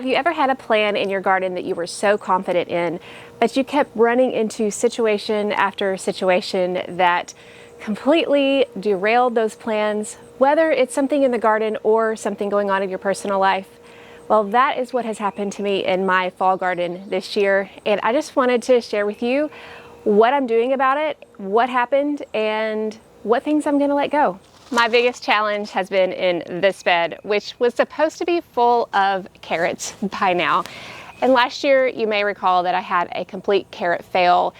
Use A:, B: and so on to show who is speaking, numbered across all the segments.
A: Have you ever had a plan in your garden that you were so confident in, but you kept running into situation after situation that completely derailed those plans, whether it's something in the garden or something going on in your personal life? Well, that is what has happened to me in my fall garden this year, and I just wanted to share with you what I'm doing about it, what happened, and what things I'm gonna let go. My biggest challenge has been in this bed, which was supposed to be full of carrots by now. And last year, you may recall that I had a complete carrot fail,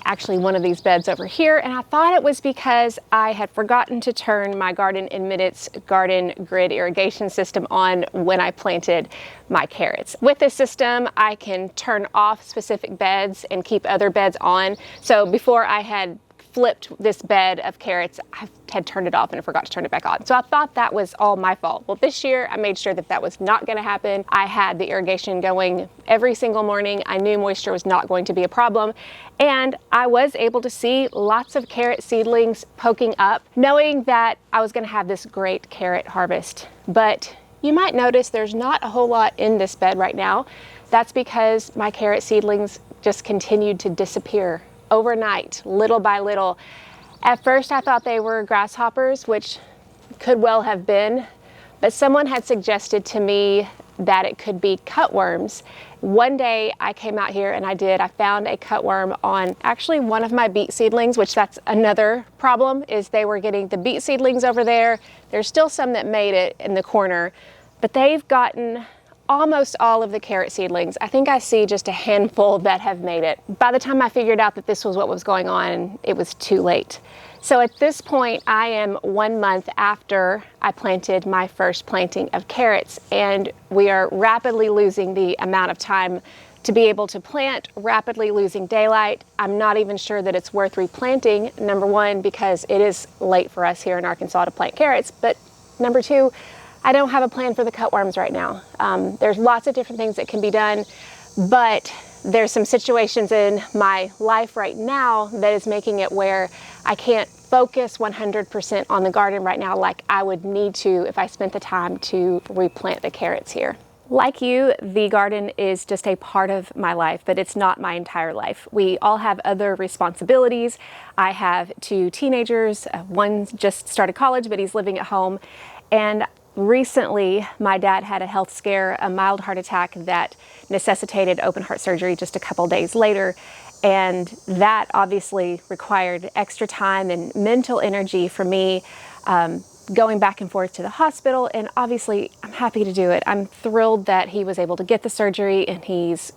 A: actually one of these beds over here, and I thought it was because I had forgotten to turn my Garden in Minutes garden grid irrigation system on when I planted my carrots. With this system, I can turn off specific beds and keep other beds on. So before I had flipped this bed of carrots, I had turned it off and I forgot to turn it back on. So I thought that was all my fault. Well, this year I made sure that that was not going to happen. I had the irrigation going every single morning. I knew moisture was not going to be a problem. And I was able to see lots of carrot seedlings poking up, knowing that I was going to have this great carrot harvest. But you might notice there's not a whole lot in this bed right now. That's because my carrot seedlings just continued to disappear overnight, little by little. At first I thought they were grasshoppers, which could well have been, but someone had suggested to me that it could be cutworms. One day I came out here and I found a cutworm on actually one of my beet seedlings, which that's another problem, is they were getting the beet seedlings over there. There's still some that made it in the corner, but they've gotten almost all of the carrot seedlings. I think I see just a handful that have made it. By the time I figured out that this was what was going on, it was too late. So at this point, I am 1 month after I planted my first planting of carrots, and we are rapidly losing the amount of time to be able to plant, rapidly losing daylight. I'm not even sure that it's worth replanting, number one, because it is late for us here in Arkansas to plant carrots, but number two, I don't have a plan for the cutworms right now. There's lots of different things that can be done, but there's some situations in my life right now that is making it where I can't focus 100% on the garden right now like I would need to if I spent the time to replant the carrots here. Like you, the garden is just a part of my life, but it's not my entire life. We all have other responsibilities. I have 2 teenagers. One just started college, but he's living at home. And recently, my dad had a health scare, a mild heart attack that necessitated open heart surgery just a couple days later. And that obviously required extra time and mental energy for me, going back and forth to the hospital. And obviously, I'm happy to do it. I'm thrilled that he was able to get the surgery and he's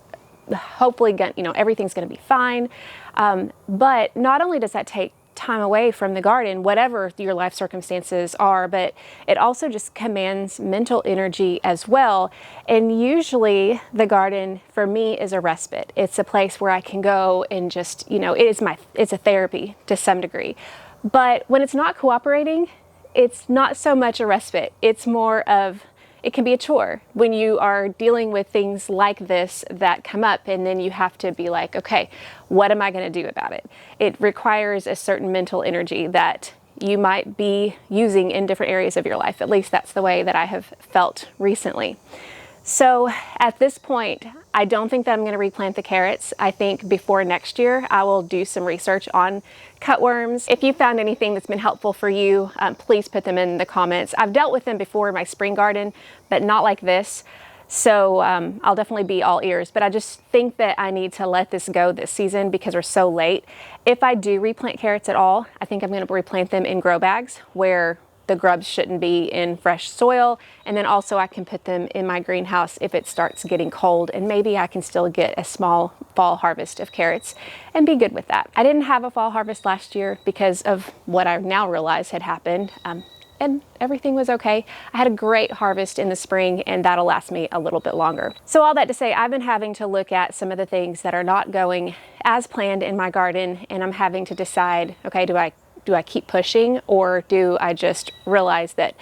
A: hopefully everything's going to be fine. But not only does that take time away from the garden, whatever your life circumstances are, but it also just commands mental energy as well. And usually the garden for me is a respite. It's a place where I can go and just, it's a therapy to some degree. But when it's not cooperating, it's not so much a respite. It's more of, it can be a chore when you are dealing with things like this that come up, and then you have to be like, okay, what am I going to do about it? It requires a certain mental energy that you might be using in different areas of your life. At least that's the way that I have felt recently. So at this point, I don't think that I'm going to replant the carrots. I think before next year, I will do some research on cutworms. If you found anything that's been helpful for you, please put them in the comments. I've dealt with them before in my spring garden, but not like this. So I'll definitely be all ears, but I just think that I need to let this go this season because we're so late. If I do replant carrots at all, I think I'm going to replant them in grow bags where the grubs shouldn't be in fresh soil. And then also I can put them in my greenhouse if it starts getting cold, and maybe I can still get a small fall harvest of carrots and be good with that. I didn't have a fall harvest last year because of what I now realize had happened. And everything was okay. I had a great harvest in the spring, and that'll last me a little bit longer. So all that to say, I've been having to look at some of the things that are not going as planned in my garden, and I'm having to decide, okay, do I keep pushing, or do I just realize that,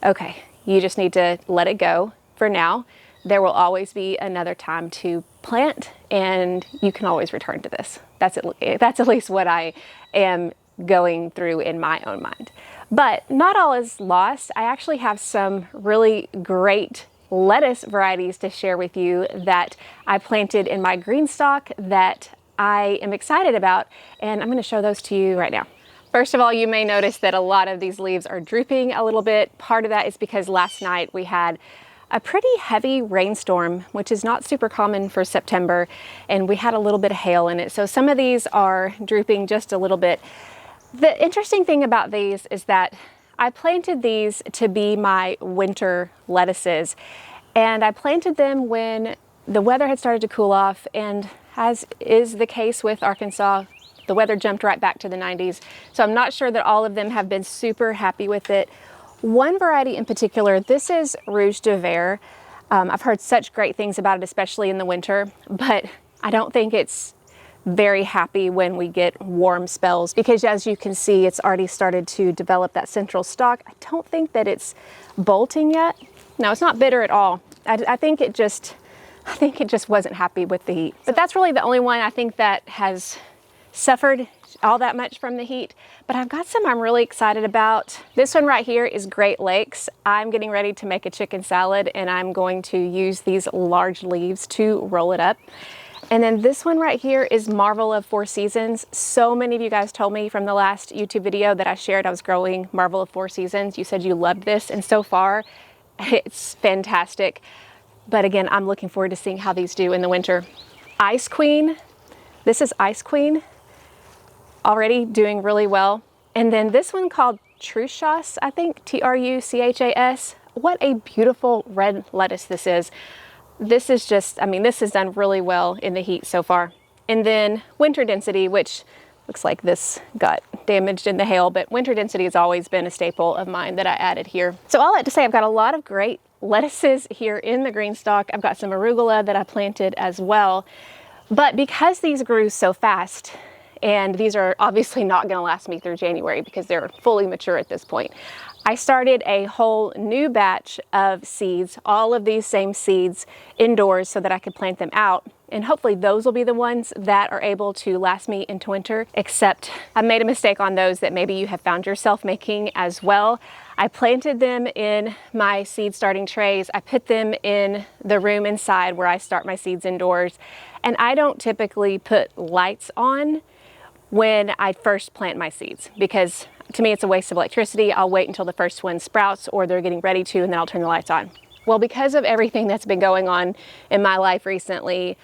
A: okay, you just need to let it go for now. There will always be another time to plant, and you can always return to this. That's at least what I am going through in my own mind. But not all is lost. I actually have some really great lettuce varieties to share with you that I planted in my green stock that I am excited about, and I'm going to show those to you right now. First of all, you may notice that a lot of these leaves are drooping a little bit. Part of that is because last night we had a pretty heavy rainstorm, which is not super common for September, and we had a little bit of hail in it. So some of these are drooping just a little bit. The interesting thing about these is that I planted these to be my winter lettuces, and I planted them when the weather had started to cool off, and as is the case with Arkansas, the weather jumped right back to the 90s. So I'm not sure that all of them have been super happy with it. One variety in particular, this is Rouge de Verre. I've heard such great things about it, especially in the winter, but I don't think it's very happy when we get warm spells, because as you can see, it's already started to develop that central stalk. I don't think that it's bolting yet. No, it's not bitter at all. I think it just wasn't happy with the heat. But that's really the only one I think that has suffered all that much from the heat. But I've got some I'm really excited about. This one right here is Great Lakes. I'm getting ready to make a chicken salad, and I'm going to use these large leaves to roll it up. And then this one right here is Marvel of Four Seasons. So many of you guys told me from the last YouTube video that I shared I was growing Marvel of Four Seasons. You said you loved this, and so far it's fantastic. But again, I'm looking forward to seeing how these do in the winter. Ice Queen. This is Ice Queen. Already doing really well. And then this one called Truchas, I think, Truchas. What a beautiful red lettuce this is. This is just, I mean, this has done really well in the heat so far. And then Winter Density, which looks like this got damaged in the hail, but Winter Density has always been a staple of mine that I added here. So all that to say, I've got a lot of great lettuces here in the green stock. I've got some arugula that I planted as well. But because these grew so fast, and these are obviously not going to last me through January because they're fully mature at this point, I started a whole new batch of seeds, all of these same seeds indoors so that I could plant them out. And hopefully those will be the ones that are able to last me into winter, except I made a mistake on those that maybe you have found yourself making as well. I planted them in my seed starting trays. I put them in the room inside where I start my seeds indoors. And I don't typically put lights on when I first plant my seeds, because to me it's a waste of electricity. I'll wait until the first one sprouts or they're getting ready to, and then I'll turn the lights on. Well, because of everything that's been going on in my life recently,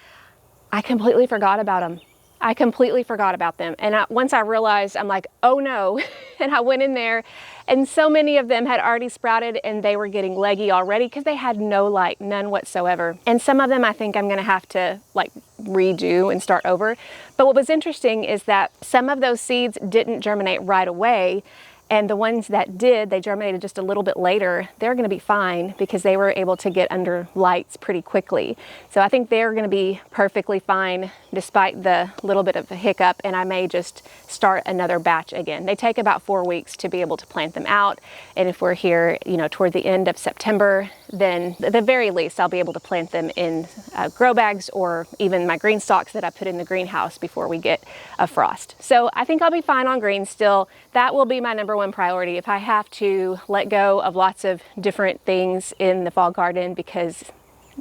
A: I completely forgot about them. I completely forgot about them. And once I realized, I'm like, oh no. And I went in there, and so many of them had already sprouted, and they were getting leggy already because they had no light, none whatsoever. And some of them I think I'm gonna have to like redo and start over. But what was interesting is that some of those seeds didn't germinate right away. And the ones that did, they germinated just a little bit later. They're gonna be fine because they were able to get under lights pretty quickly. So I think they're gonna be perfectly fine despite the little bit of a hiccup, and I may just start another batch again. They take about 4 weeks to be able to plant them out. And if we're here, you know, toward the end of September, then at the very least, I'll be able to plant them in grow bags or even my green stalks that I put in the greenhouse before we get a frost. So I think I'll be fine on greens still. That will be my #1 priority. If I have to let go of lots of different things in the fall garden because,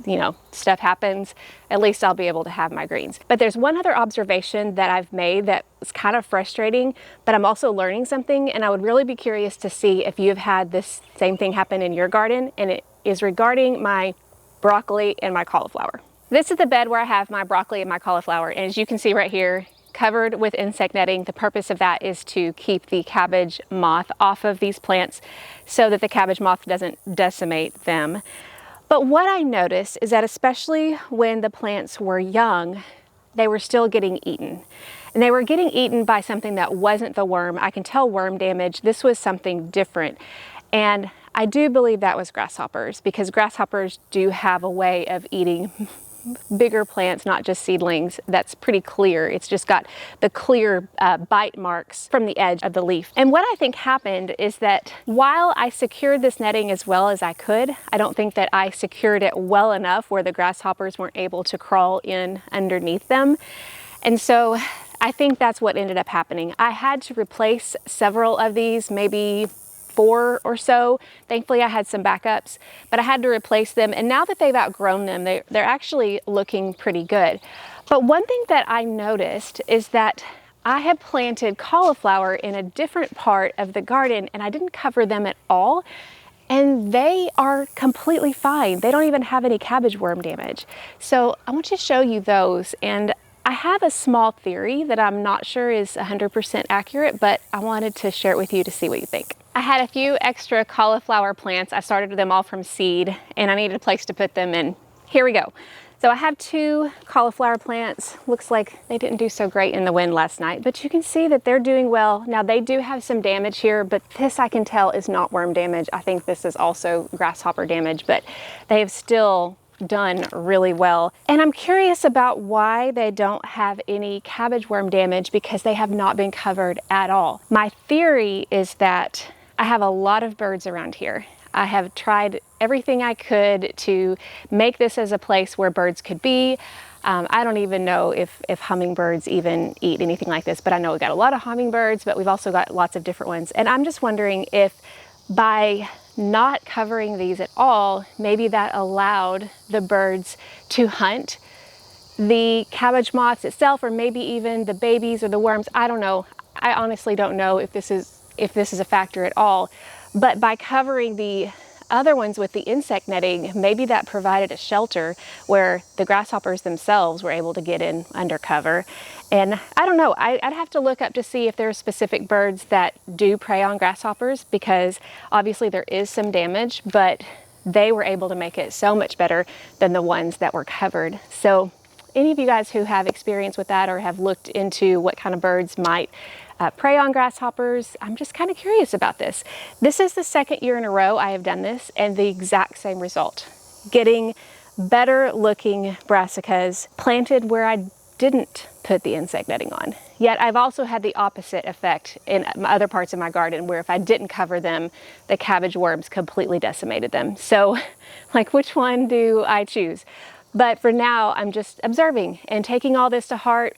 A: you know, stuff happens, at least I'll be able to have my greens. But there's one other observation that I've made that is kind of frustrating, but I'm also learning something, and I would really be curious to see if you've had this same thing happen in your garden, and it is regarding my broccoli and my cauliflower. This is the bed where I have my broccoli and my cauliflower, and as you can see right here, covered with insect netting. The purpose of that is to keep the cabbage moth off of these plants so that the cabbage moth doesn't decimate them. But what I noticed is that especially when the plants were young, they were still getting eaten. And they were getting eaten by something that wasn't the worm. I can tell worm damage. This was something different. And I do believe that was grasshoppers, because grasshoppers do have a way of eating bigger plants, not just seedlings. That's pretty clear. It's just got the clear bite marks from the edge of the leaf. And what I think happened is that while I secured this netting as well as I could, I don't think that I secured it well enough where the grasshoppers weren't able to crawl in underneath them. And so I think that's what ended up happening. I had to replace several of these, maybe 4 or so. Thankfully I had some backups, but I had to replace them. And now that they've outgrown them, they're actually looking pretty good. But one thing that I noticed is that I have planted cauliflower in a different part of the garden and I didn't cover them at all. And they are completely fine. They don't even have any cabbage worm damage. So I want to show you those. And I have a small theory that I'm not sure is 100% accurate, but I wanted to share it with you to see what you think. I had a few extra cauliflower plants. I started them all from seed and I needed a place to put them in. Here we go. So I have 2 cauliflower plants. Looks like they didn't do so great in the wind last night, but you can see that they're doing well. Now they do have some damage here, but this I can tell is not worm damage. I think this is also grasshopper damage, but they have still done really well. And I'm curious about why they don't have any cabbage worm damage because they have not been covered at all. My theory is that I have a lot of birds around here. I have tried everything I could to make this as a place where birds could be. I don't even know if hummingbirds even eat anything like this, but I know we've got a lot of hummingbirds, but we've also got lots of different ones. And I'm just wondering if by not covering these at all, maybe that allowed the birds to hunt the cabbage moths itself, or maybe even the babies or the worms. I don't know. I honestly don't know if this is a factor at all. But by covering the other ones with the insect netting, maybe that provided a shelter where the grasshoppers themselves were able to get in under cover. And I don't know, I'd have to look up to see if there are specific birds that do prey on grasshoppers, because obviously there is some damage, but they were able to make it so much better than the ones that were covered. So any of you guys who have experience with that or have looked into what kind of birds might prey on grasshoppers, I'm just kind of curious about this. This is the 2nd year in a row I have done this and the exact same result. Getting better looking brassicas planted where I didn't put the insect netting on. Yet I've also had the opposite effect in other parts of my garden where if I didn't cover them, the cabbage worms completely decimated them. So like, which one do I choose? But for now, I'm just observing and taking all this to heart,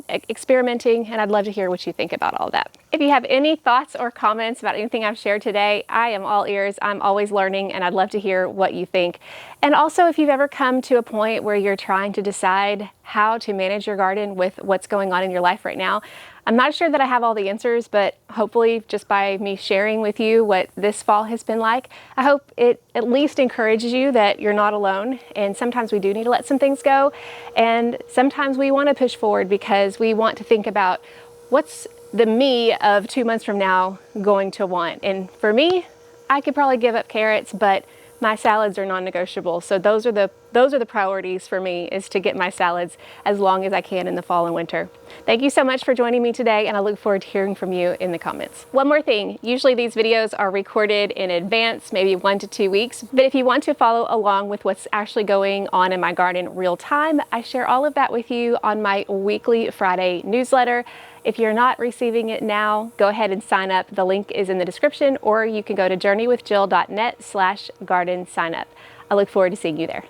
A: experimenting, and I'd love to hear what you think about all that. If you have any thoughts or comments about anything I've shared today, I am all ears. I'm always learning and I'd love to hear what you think. And also, if you've ever come to a point where you're trying to decide how to manage your garden with what's going on in your life right now, I'm not sure that I have all the answers, but hopefully just by me sharing with you what this fall has been like, I hope it at least encourages you that you're not alone. And sometimes we do need to let some things go. And sometimes we want to push forward because we want to think about what's the me of 2 months from now going to want. And for me, I could probably give up carrots, but my salads are non-negotiable. So those are the priorities for me, is to get my salads as long as I can in the fall and winter. Thank you so much for joining me today, and I look forward to hearing from you in the comments. One more thing, usually these videos are recorded in advance, maybe 1 to 2 weeks, but if you want to follow along with what's actually going on in my garden real time, I share all of that with you on my weekly Friday newsletter. If you're not receiving it now, go ahead and sign up. The link is in the description, or you can go to journeywithjill.net/garden sign up. I look forward to seeing you there.